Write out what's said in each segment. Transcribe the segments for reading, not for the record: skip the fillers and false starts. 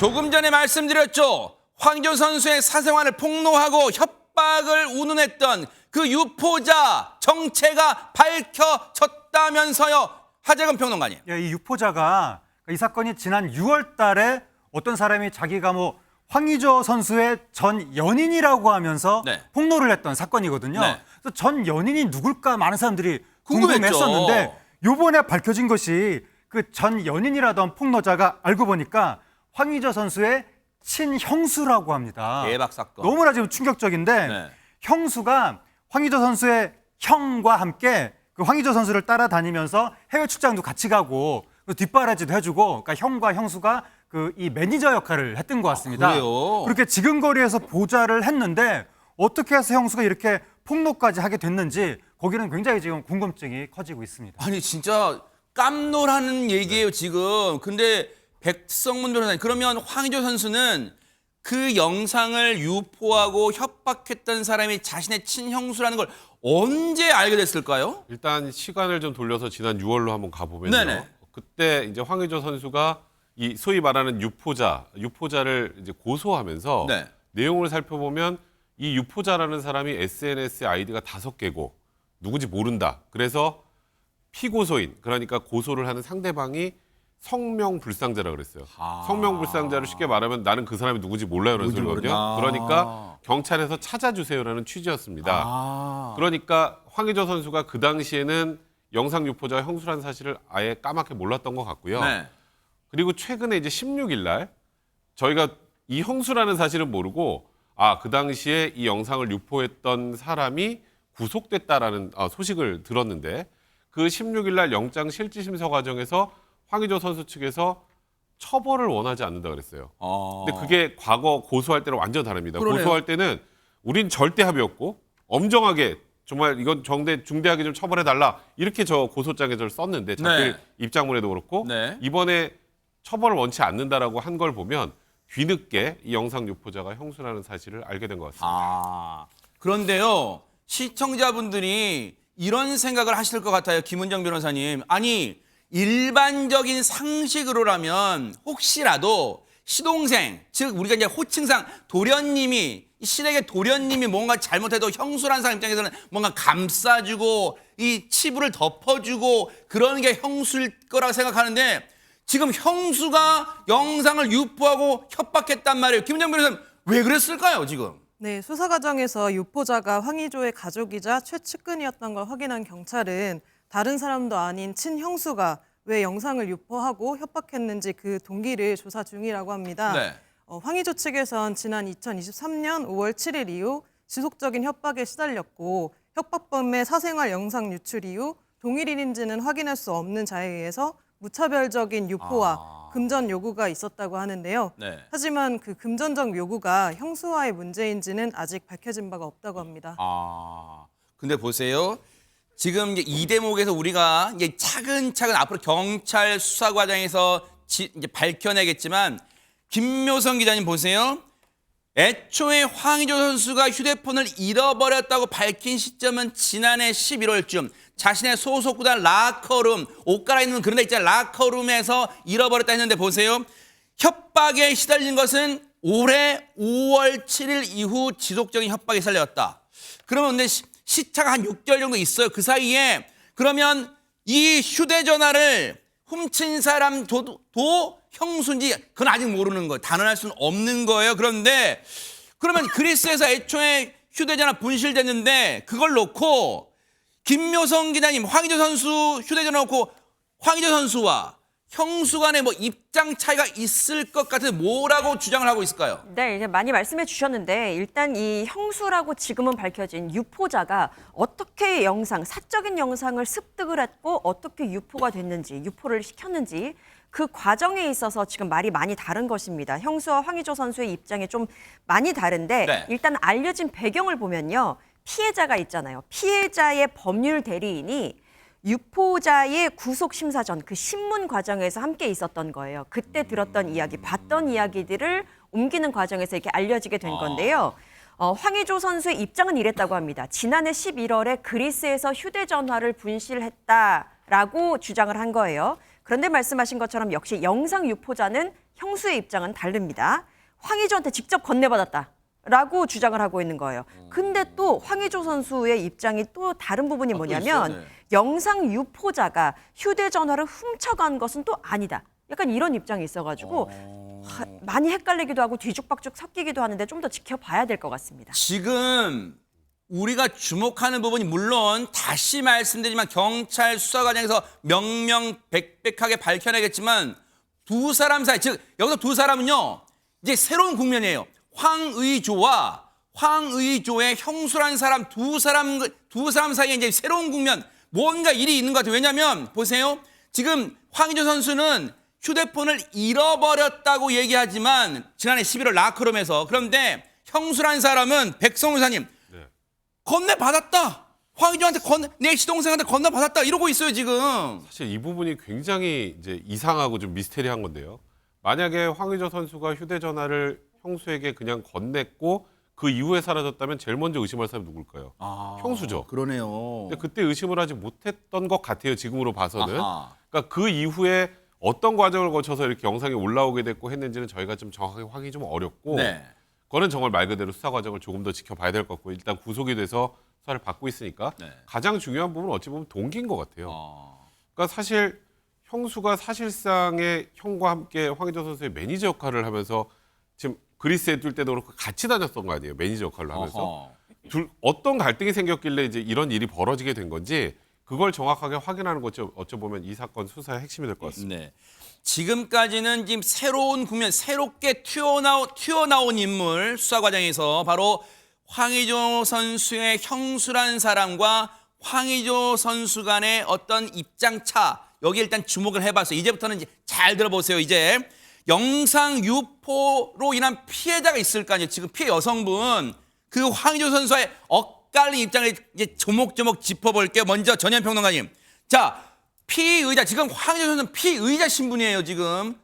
조금 전에 말씀드렸죠. 황희조 선수의 사생활을 폭로하고 협박을 운운했던 그 유포자 정체가 밝혀졌다면서요. 하재근 평론가님. 이 유포자가 이 사건이 지난 6월 달에 어떤 사람이 자기가 황희조 선수의 전 연인이라고 하면서 네. 폭로를 했던 사건이거든요. 네. 그래서 전 연인이 누굴까 많은 사람들이 궁금했죠. 궁금했었는데 요번에 밝혀진 것이 그 전 연인이라던 폭로자가 알고 보니까 황희조 선수의 친형수라고 합니다. 대박 사건. 너무나 지금 충격적인데 네. 형수가 황희조 선수의 형과 함께 그 황희조 선수를 따라다니면서 해외 출장도 같이 가고 뒷바라지도 해주고, 그러니까 형과 형수가 그 이 매니저 역할을 했던 것 같습니다. 그래요? 그렇게 지근거리에서 보좌를 했는데 어떻게 해서 형수가 이렇게 폭로까지 하게 됐는지 거기는 굉장히 지금 궁금증이 커지고 있습니다. 아니 진짜 깜놀하는 얘기예요 지금. 근데 백성문 변호사님, 그러면 황희조 선수는 그 영상을 유포하고 협박했던 사람이 자신의 친형수라는 걸 언제 알게 됐을까요? 일단 시간을 좀 돌려서 지난 6월로 한번 가보면요. 네네. 그때 이제 황희조 선수가 이 소위 말하는 유포자를 이제 고소하면서 네. 내용을 살펴보면 이 유포자라는 사람이 SNS에 아이디가 5개고 누군지 모른다. 그래서 피고소인, 그러니까 고소를 하는 상대방이 성명불상자라고 그랬어요. 성명불상자를 쉽게 말하면 나는 그 사람이 누군지 몰라요 라는 소리거든요. 그러니까 경찰에서 찾아주세요라는 취지였습니다. 그러니까 황희조 선수가 그 당시에는 영상 유포자가 형수라는 사실을 아예 까맣게 몰랐던 것 같고요. 네. 그리고 최근에 이제 16일 날 저희가 이 형수라는 사실은 모르고 그 당시에 이 영상을 유포했던 사람이 구속됐다라는 소식을 들었는데, 그 16일 날 영장 실질심사 과정에서 황희조 선수 측에서 처벌을 원하지 않는다 그랬어요. 근데 그게 과거 고소할 때랑 완전 다릅니다. 그러네요. 고소할 때는 우린 절대 합의였고 엄정하게 정말 이건 중대하게 좀 처벌해달라 이렇게 저 고소장에 저를 썼는데 자필 네. 입장문에도 그렇고 네. 이번에 처벌을 원치 않는다라고 한 걸 보면 뒤늦게 이 영상 유포자가 형수라는 사실을 알게 된 것 같습니다. 그런데요, 시청자분들이 이런 생각을 하실 것 같아요. 김은정 변호사님. 아니, 일반적인 상식으로라면 혹시라도 시동생, 즉 우리가 이제 호칭상 도련님이, 이 시댁의 도련님이 뭔가 잘못해도 형수라는 사람 입장에서는 뭔가 감싸주고 이 치부를 덮어주고 그러는 게 형수일 거라고 생각하는데, 지금 형수가 영상을 유포하고 협박했단 말이에요. 김은정 변호사님, 왜 그랬을까요 지금? 네, 수사 과정에서 유포자가 황희조의 가족이자 최측근이었던 걸 확인한 경찰은 다른 사람도 아닌 친형수가 왜 영상을 유포하고 협박했는지 그 동기를 조사 중이라고 합니다. 네. 황희조 측에선 지난 2023년 5월 7일 이후 지속적인 협박에 시달렸고, 협박범의 사생활 영상 유출 이후 동일인인지는 확인할 수 없는 자에 의해서 무차별적인 유포와 금전 요구가 있었다고 하는데요. 네. 하지만 그 금전적 요구가 형수와의 문제인지는 아직 밝혀진 바가 없다고 합니다. 근데 보세요. 지금 이제 이 대목에서 우리가 이제 차근차근 앞으로 경찰 수사 과정에서 이제 밝혀내겠지만, 김묘성 기자님 보세요. 애초에 황희조 선수가 휴대폰을 잃어버렸다고 밝힌 시점은 지난해 11월쯤 자신의 소속 구단 라커룸, 옷 갈아입는 그런 데 있잖아요. 라커룸에서 잃어버렸다 했는데 보세요. 협박에 시달린 것은 올해 5월 7일 이후 지속적인 협박에 시달렸다. 그러면 근데 시차가 한 6개월 정도 있어요. 그 사이에 그러면 이 휴대전화를 훔친 사람도 형수인지 그건 아직 모르는 거예요. 단언할 수는 없는 거예요. 그런데 그러면 그리스에서 애초에 휴대전화 분실됐는데 그걸 놓고 김묘성 기자님, 황희조 선수 휴대전화 놓고 황희조 선수와 형수 간에 뭐 입장 차이가 있을 것 같은데 뭐라고 주장을 하고 있을까요? 네, 이제 많이 말씀해 주셨는데 일단 이 형수라고 지금은 밝혀진 유포자가 어떻게 사적인 영상을 습득을 했고 어떻게 유포가 됐는지, 유포를 시켰는지 그 과정에 있어서 지금 말이 많이 다른 것입니다. 형수와 황희조 선수의 입장이 좀 많이 다른데 네. 일단 알려진 배경을 보면요. 피해자가 있잖아요. 피해자의 법률 대리인이 유포자의 구속 심사 전 그 신문 과정에서 함께 있었던 거예요. 그때 들었던 이야기, 봤던 이야기들을 옮기는 과정에서 이렇게 알려지게 된 건데요. 황희조 선수의 입장은 이랬다고 합니다. 지난해 11월에 그리스에서 휴대전화를 분실했다라고 주장을 한 거예요. 그런데 말씀하신 것처럼 역시 영상 유포자는 형수의 입장은 다릅니다. 황의조한테 직접 건네받았다라고 주장을 하고 있는 거예요. 근데 또 황의조 선수의 입장이 또 다른 부분이 뭐냐면 있어요? 네. 영상 유포자가 휴대전화를 훔쳐간 것은 또 아니다. 약간 이런 입장이 있어가지고 많이 헷갈리기도 하고 뒤죽박죽 섞이기도 하는데 좀 더 지켜봐야 될 것 같습니다. 지금 우리가 주목하는 부분이 물론 다시 말씀드리지만 경찰 수사 과정에서 명명백백하게 밝혀내겠지만 두 사람 사이, 즉 여기서 두 사람은요 이제 새로운 국면이에요. 황의조와 황의조의 형수란 사람 두 사람 사이에 이제 새로운 국면, 뭔가 일이 있는 것 같아요. 왜냐하면 보세요, 지금 황의조 선수는 휴대폰을 잃어버렸다고 얘기하지만 지난해 11월 라크롬에서, 그런데 형수란 사람은 백성우 사님 네. 건네받았다. 황의조한테 내 시동생한테 건네받았다 이러고 있어요 지금. 사실 이 부분이 굉장히 이제 이상하고 좀 미스테리한 건데요. 만약에 황의조 선수가 휴대전화를 형수에게 그냥 건넸고 그 이후에 사라졌다면 제일 먼저 의심할 사람이 누굴까요? 형수죠. 그러네요. 근데 그때 의심을 하지 못했던 것 같아요. 지금으로 봐서는. 아하. 그러니까 그 이후에 어떤 과정을 거쳐서 이렇게 영상이 올라오게 됐고 했는지는 저희가 좀 정확하게 확인이 좀 어렵고 네. 그거는 정말 말 그대로 수사 과정을 조금 더 지켜봐야 될 것 같고 일단 구속이 돼서 수사를 받고 있으니까 네. 가장 중요한 부분은 어찌 보면 동기인 것 같아요. 그러니까 사실 형수가 사실상의 형과 함께 황의조 선수의 매니저 역할을 하면서 지금 그리스에 뛸 때도 그렇고 같이 다녔던 거 아니에요. 매니저 역할을 하면서. 어허. 어떤 갈등이 생겼길래 이제 이런 일이 벌어지게 된 건지 그걸 정확하게 확인하는 것이 어쩌보면 이 사건 수사의 핵심이 될 것 같습니다. 네. 지금까지는 지금 새로운 국면, 새롭게 튀어나온 인물 수사 과정에서 바로 황의조 선수의 형수란 사람과 황의조 선수 간의 어떤 입장차, 여기 일단 주목을 해봤어요. 이제부터는 이제 잘 들어보세요. 이제 영상 유포로 인한 피해자가 있을 거 아니에요. 지금 피해 여성분, 그 황의조 선수의 엇갈린 입장을 이제 조목조목 짚어볼게요. 먼저 전현 평론가님. 자, 피의자, 지금 황의조 선수는 피의자 신분이에요. 지금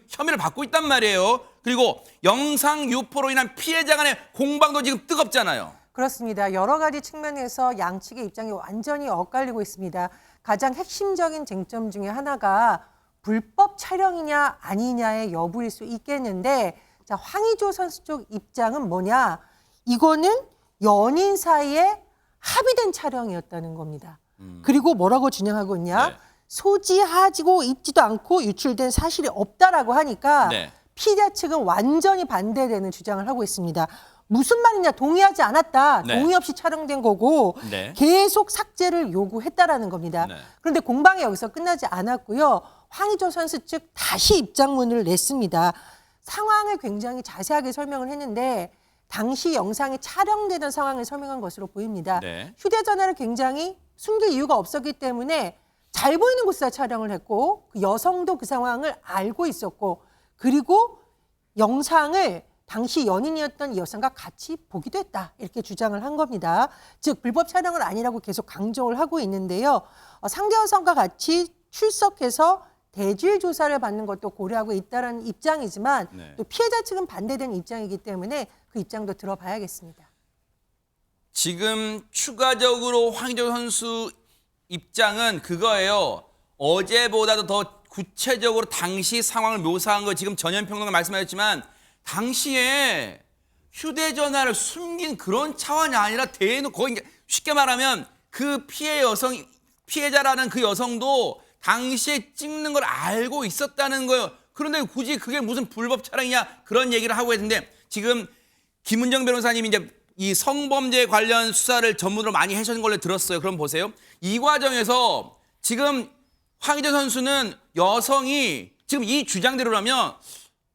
혐의를 받고 있단 말이에요. 그리고 영상 유포로 인한 피해자 간의 공방도 지금 뜨겁잖아요. 그렇습니다. 여러 가지 측면에서 양측의 입장이 완전히 엇갈리고 있습니다. 가장 핵심적인 쟁점 중에 하나가 불법 촬영이냐 아니냐의 여부일 수 있겠는데, 자, 황의조 선수 쪽 입장은 뭐냐? 이거는 연인 사이에 합의된 촬영이었다는 겁니다. 그리고 뭐라고 주장하고 있냐? 네. 소지하고 있지도 않고 유출된 사실이 없다라고 하니까 네. 피의자 측은 완전히 반대되는 주장을 하고 있습니다. 무슨 말이냐? 동의하지 않았다. 네. 동의 없이 촬영된 거고 네. 계속 삭제를 요구했다라는 겁니다. 네. 그런데 공방이 여기서 끝나지 않았고요. 황의조 선수 측 다시 입장문을 냈습니다. 상황을 굉장히 자세하게 설명을 했는데 당시 영상이 촬영되던 상황을 설명한 것으로 보입니다. 네. 휴대전화를 굉장히 숨길 이유가 없었기 때문에 잘 보이는 곳에서 촬영을 했고 그 여성도 그 상황을 알고 있었고 그리고 영상을 당시 연인이었던 이 여성과 같이 보기도 했다. 이렇게 주장을 한 겁니다. 즉 불법 촬영은 아니라고 계속 강조를 하고 있는데요. 상대 여성과 같이 출석해서 대질 조사를 받는 것도 고려하고 있다는 입장이지만 네. 또 피해자 측은 반대되는 입장이기 때문에 그 입장도 들어봐야겠습니다. 지금 추가적으로 황의조 선수 입장은 그거예요. 어제보다도 더 구체적으로 당시 상황을 묘사한 거 지금 전현 평론가 말씀하셨지만 당시에 휴대전화를 숨긴 그런 차원이 아니라 대놓고 거의 쉽게 말하면 그 피해자라는 그 여성도 당시에 찍는 걸 알고 있었다는 거예요. 그런데 굳이 그게 무슨 불법 촬영이냐 그런 얘기를 하고 있는데 지금 김은정 변호사님이 이제 이 성범죄 관련 수사를 전문으로 많이 하신 걸로 들었어요. 그럼 보세요. 이 과정에서 지금 황의조 선수는 여성이 지금 이 주장대로라면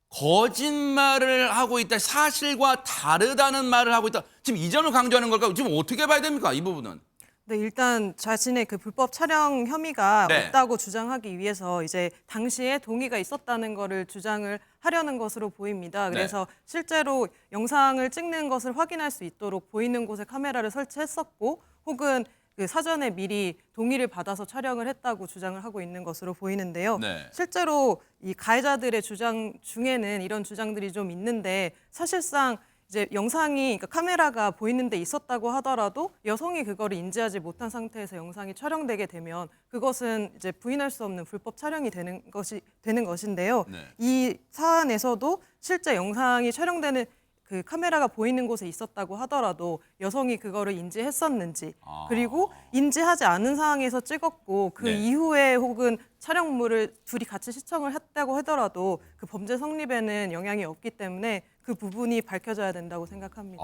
거짓말을 하고 있다. 사실과 다르다는 말을 하고 있다. 지금 이 점을 강조하는 걸까? 지금 어떻게 봐야 됩니까? 이 부분은. 네, 일단 자신의 그 불법 촬영 혐의가 네. 없다고 주장하기 위해서 이제 당시에 동의가 있었다는 거를 주장을 하려는 것으로 보입니다. 그래서 실제로 영상을 찍는 것을 확인할 수 있도록 보이는 곳에 카메라를 설치했었고 혹은 그 사전에 미리 동의를 받아서 촬영을 했다고 주장을 하고 있는 것으로 보이는데요. 네. 실제로 이 가해자들의 주장 중에는 이런 주장들이 좀 있는데 사실상 이제 영상이 그러니까 카메라가 보이는 데 있었다고 하더라도 여성이 그거를 인지하지 못한 상태에서 영상이 촬영되게 되면 그것은 이제 부인할 수 없는 불법 촬영이 되는 것인데요. 네. 이 사안에서도 실제 영상이 촬영되는 그 카메라가 보이는 곳에 있었다고 하더라도 여성이 그거를 인지했었는지 그리고 인지하지 않은 상황에서 찍었고 그 네. 이후에 혹은 촬영물을 둘이 같이 시청을 했다고 하더라도 그 범죄 성립에는 영향이 없기 때문에 그 부분이 밝혀져야 된다고 생각합니다.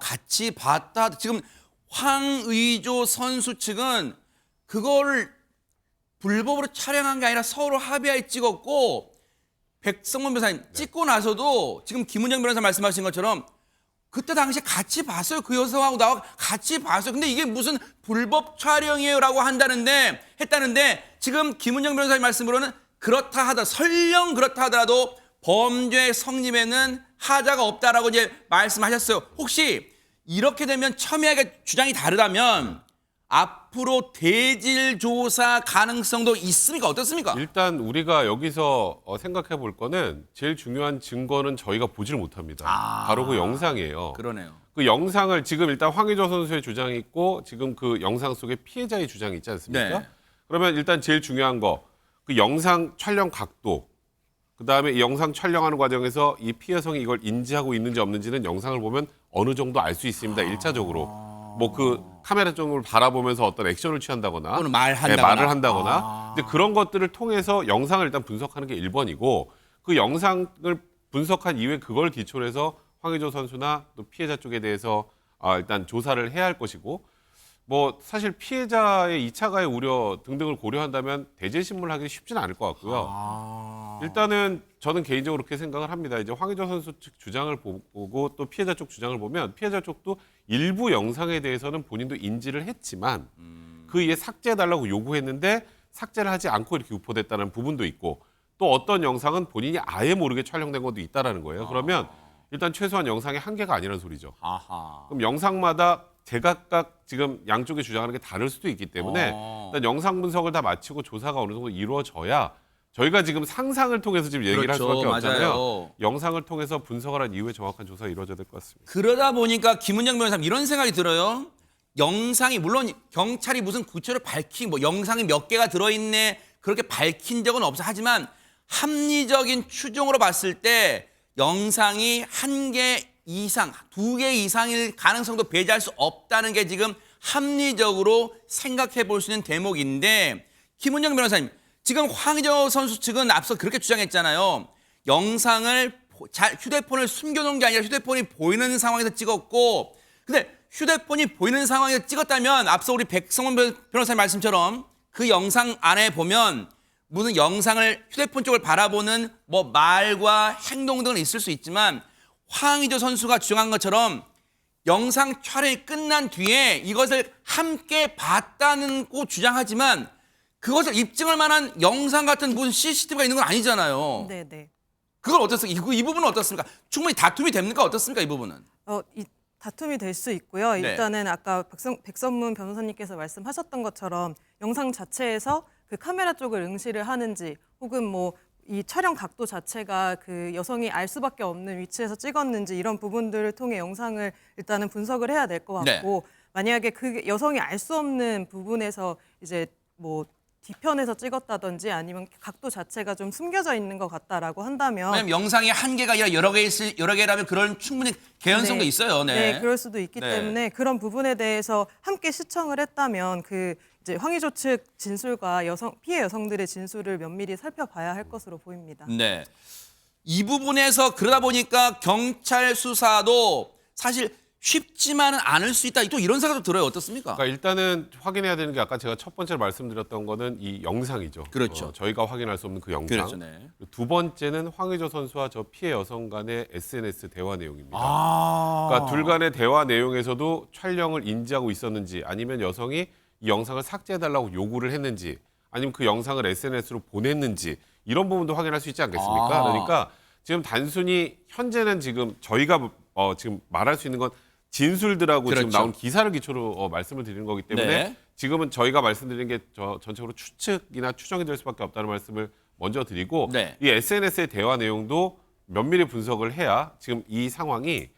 같이 봤다. 지금 황의조 선수 측은 그거를 불법으로 촬영한 게 아니라 서로 합의하에 찍었고 백성문 변호사님 찍고 나서도 지금 김은정 변호사 말씀하신 것처럼 그때 당시에 같이 봤어요. 그 여성하고 나와 같이 봤어요. 근데 이게 무슨 불법 촬영이에요라고 했다는데 지금 김은정 변호사님 말씀으로는 설령 그렇다 하더라도 범죄 성립에는 하자가 없다라고 이제 말씀하셨어요. 혹시 이렇게 되면 첨예하게 주장이 다르다면 앞으로 대질 조사 가능성도 있습니까? 어떻습니까? 일단 우리가 여기서 생각해 볼 거는 제일 중요한 증거는 저희가 보지를 못합니다. 바로 그 영상이에요. 그러네요. 그 영상을 지금 일단 황의조 선수의 주장이 있고 지금 그 영상 속에 피해자의 주장이 있지 않습니까? 네. 그러면 일단 제일 중요한 거 그 영상 촬영 각도 그다음에 이 영상 촬영하는 과정에서 이 피해성이 이걸 인지하고 있는지 없는지는 영상을 보면 어느 정도 알 수 있습니다. 일차적으로. 뭐 그 카메라 쪽을 바라보면서 어떤 액션을 취한다거나 또는 말한다거나. 말을 한다거나 근데 그런 것들을 통해서 영상을 일단 분석하는 게 1번이고 그 영상을 분석한 이후에 그걸 기초로 해서 황의조 선수나 또 피해자 쪽에 대해서 일단 조사를 해야 할 것이고 뭐 사실 피해자의 2차 가해 우려 등등을 고려한다면 대질 신문을 하기 쉽지는 않을 것 같고요. 일단은 저는 개인적으로 그렇게 생각을 합니다. 이제 황의조 선수 측 주장을 보고 또 피해자 쪽 주장을 보면 피해자 쪽도 일부 영상에 대해서는 본인도 인지를 했지만 그 이에 삭제해달라고 요구했는데 삭제를 하지 않고 이렇게 유포됐다는 부분도 있고 또 어떤 영상은 본인이 아예 모르게 촬영된 것도 있다라는 거예요. 그러면 일단 최소한 영상의 한계가 아니라는 소리죠. 그럼 영상마다 제각각 지금 양쪽의 주장하는 게 다를 수도 있기 때문에 일단 영상 분석을 다 마치고 조사가 어느 정도 이루어져야 저희가 지금 상상을 통해서 지금 얘기를 그렇죠. 할 수밖에 없잖아요. 맞아요. 영상을 통해서 분석을 한 이후에 정확한 조사가 이루어져야 될 것 같습니다. 그러다 보니까 김은정 변호사님 이런 생각이 들어요. 영상이 물론 경찰이 무슨 구체로 뭐 영상이 몇 개가 들어있네 그렇게 밝힌 적은 없어 하지만 합리적인 추정으로 봤을 때 영상이 1개 이상, 2개 이상일 가능성도 배제할 수 없다는 게 지금 합리적으로 생각해 볼 수 있는 대목인데 김은정 변호사님 지금 황의조 선수 측은 앞서 그렇게 주장했잖아요. 영상을 휴대폰을 숨겨놓은 게 아니라 휴대폰이 보이는 상황에서 찍었고 근데 휴대폰이 보이는 상황에서 찍었다면 앞서 우리 백성원 변호사님 말씀처럼 그 영상 안에 보면 무슨 영상을 휴대폰 쪽을 바라보는 뭐 말과 행동 등은 있을 수 있지만 황의조 선수가 주장한 것처럼 영상 촬영이 끝난 뒤에 이것을 함께 봤다는 거 주장하지만 그것을 입증할 만한 영상 같은 무슨 CCTV가 있는 건 아니잖아요. 네네. 그걸 어떻습니까? 이 부분은 어떻습니까? 충분히 다툼이 됩니까? 어떻습니까? 이 부분은? 이 다툼이 될 수 있고요. 네. 일단은 아까 백선문 변호사님께서 말씀하셨던 것처럼 영상 자체에서 그 카메라 쪽을 응시를 하는지 혹은 뭐 이 촬영 각도 자체가 그 여성이 알 수밖에 없는 위치에서 찍었는지 이런 부분들을 통해 영상을 일단은 분석을 해야 될 것 같고 만약에 그 여성이 알 수 없는 부분에서 이제 뭐 뒤편에서 찍었다든지 아니면 각도 자체가 좀 숨겨져 있는 것 같다라고 한다면 왜냐면 영상이 1개가 아니라 여러 개라면 그런 충분히 개연성도 네. 있어요. 네, 그럴 수도 있기 네. 때문에 그런 부분에 대해서 함께 시청을 했다면 그 이제 황의조 측 진술과 피해 여성들의 진술을 면밀히 살펴봐야 할 것으로 보입니다. 네. 이 부분에서 그러다 보니까 경찰 수사도 사실 쉽지만은 않을 수 있다. 또 이런 생각도 들어요. 어떻습니까? 그러니까 일단은 확인해야 되는 게 아까 제가 첫 번째로 말씀드렸던 거는 이 영상이죠. 그렇죠. 저희가 확인할 수 없는 그 영상. 그렇죠. 네. 두 번째는 황의조 선수와 저 피해 여성 간의 SNS 대화 내용입니다. 아. 그러니까 둘 간의 대화 내용에서도 촬영을 인지하고 있었는지 아니면 여성이 이 영상을 삭제해달라고 요구를 했는지 아니면 그 영상을 SNS로 보냈는지 이런 부분도 확인할 수 있지 않겠습니까? 아. 그러니까 지금 단순히 현재는 지금 저희가 지금 말할 수 있는 건 진술들하고 그렇죠. 지금 나온 기사를 기초로 말씀을 드리는 거기 때문에 네. 지금은 저희가 말씀드리는 게 전체적으로 추측이나 추정이 될 수밖에 없다는 말씀을 먼저 드리고 네. 이 SNS의 대화 내용도 면밀히 분석을 해야 지금 이 상황이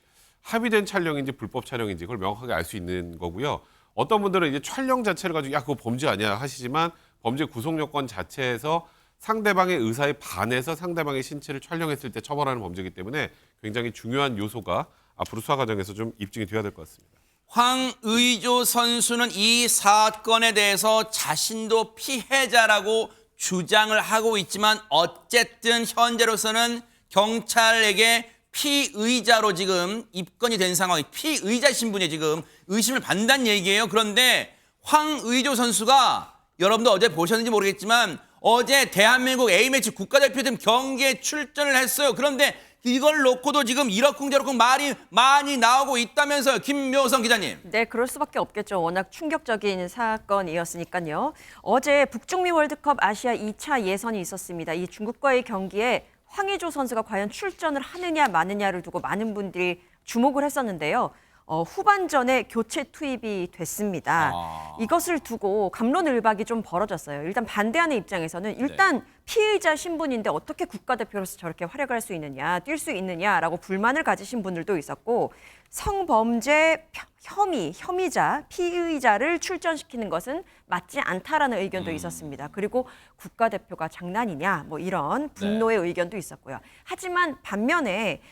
합의된 촬영인지 불법 촬영인지 그걸 명확하게 알 수 있는 거고요. 어떤 분들은 이제 촬영 자체를 가지고 야 그거 범죄 아니야 하시지만 범죄 구속 요건 자체에서 상대방의 의사에 반해서 상대방의 신체를 촬영했을 때 처벌하는 범죄이기 때문에 굉장히 중요한 요소가 앞으로 수사 과정에서 좀 입증이 돼야 될 것 같습니다. 황의조 선수는 이 사건에 대해서 자신도 피해자라고 주장을 하고 있지만 어쨌든 현재로서는 경찰에게 피의자로 지금 입건이 된 상황이 피의자 신분에 지금 의심을 받는다는 얘기예요. 그런데 황의조 선수가 여러분도 어제 보셨는지 모르겠지만 어제 대한민국 A매치 국가대표팀 경기에 출전을 했어요. 그런데 이걸 놓고도 지금 이러쿵저러쿵 말이 많이 나오고 있다면서요. 김묘성 기자님. 네, 그럴 수밖에 없겠죠. 워낙 충격적인 사건이었으니까요. 어제 북중미 월드컵 아시아 2차 예선이 있었습니다. 이 중국과의 경기에 황의조 선수가 과연 출전을 하느냐 마느냐를 두고 많은 분들이 주목을 했었는데요. 후반전에 교체 투입이 됐습니다. 이것을 두고 갑론을박이 좀 벌어졌어요. 일단 반대하는 입장에서는 일단 피의자 신분인데 어떻게 국가대표로서 저렇게 활약을 할 수 있느냐, 뛸 수 있느냐라고 불만을 가지신 분들도 있었고 성범죄 혐의자, 피의자를 출전시키는 것은 맞지 않다라는 의견도 있었습니다. 그리고 국가대표가 장난이냐 뭐 이런 분노의 의견도 있었고요. 하지만 반면에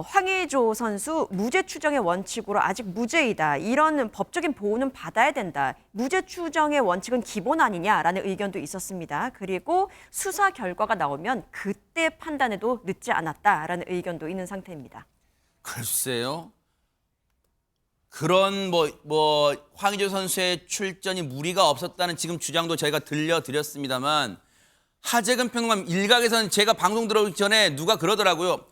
황의조 선수 무죄 추정의 원칙으로 아직 무죄이다. 이런 법적인 보호는 받아야 된다. 무죄 추정의 원칙은 기본 아니냐라는 의견도 있었습니다. 그리고 수사 결과가 나오면 그때 판단해도 늦지 않았다라는 의견도 있는 상태입니다. 글쎄요. 그런 황의조 선수의 출전이 무리가 없었다는 지금 주장도 저희가 들려드렸습니다만 하재근 평론가 일각에서는 제가 방송 들어오기 전에 누가 그러더라고요.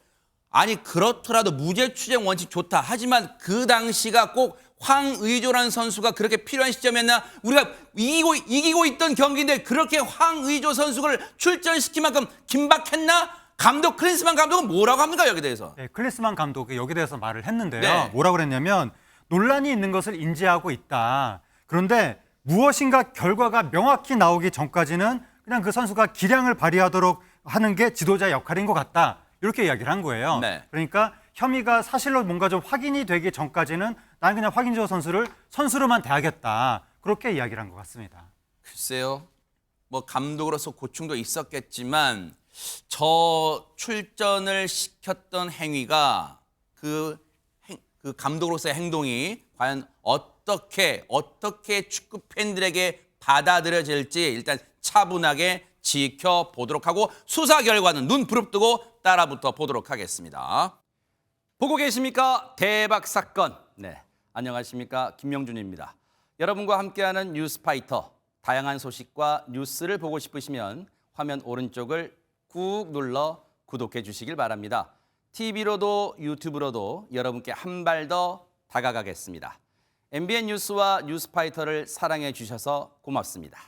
아니 그렇더라도 무죄 추정 원칙 좋다. 하지만 그 당시가 꼭 황의조라는 선수가 그렇게 필요한 시점이었나? 우리가 이기고 있던 경기인데 그렇게 황의조 선수를 출전시킬 만큼 긴박했나? 감독 클린스만 감독은 뭐라고 합니까 여기에 대해서? 네, 클린스만 감독이 여기에 대해서 말을 했는데요. 네. 뭐라고 그랬냐면 논란이 있는 것을 인지하고 있다. 그런데 무엇인가 결과가 명확히 나오기 전까지는 그냥 그 선수가 기량을 발휘하도록 하는 게 지도자의 역할인 것 같다. 이렇게 이야기를 한 거예요. 네. 그러니까 혐의가 사실로 뭔가 좀 확인이 되기 전까지는 나는 그냥 황의조 선수를 선수로만 대하겠다. 그렇게 이야기를 한 것 같습니다. 글쎄요. 뭐 감독으로서 고충도 있었겠지만 저 출전을 시켰던 행위가 그 감독으로서의 행동이 과연 어떻게 축구 팬들에게 받아들여질지 일단 차분하게 지켜보도록 하고 수사 결과는 눈 부릅뜨고 따라붙어 보도록 하겠습니다. 보고 계십니까? 대박 사건. 네, 안녕하십니까? 김명준입니다. 여러분과 함께하는 뉴스파이터. 다양한 소식과 뉴스를 보고 싶으시면 화면 오른쪽을 꾹 눌러 구독해 주시길 바랍니다. TV로도 유튜브로도 여러분께 한 발 더 다가가겠습니다. MBN 뉴스와 뉴스파이터를 사랑해 주셔서 고맙습니다.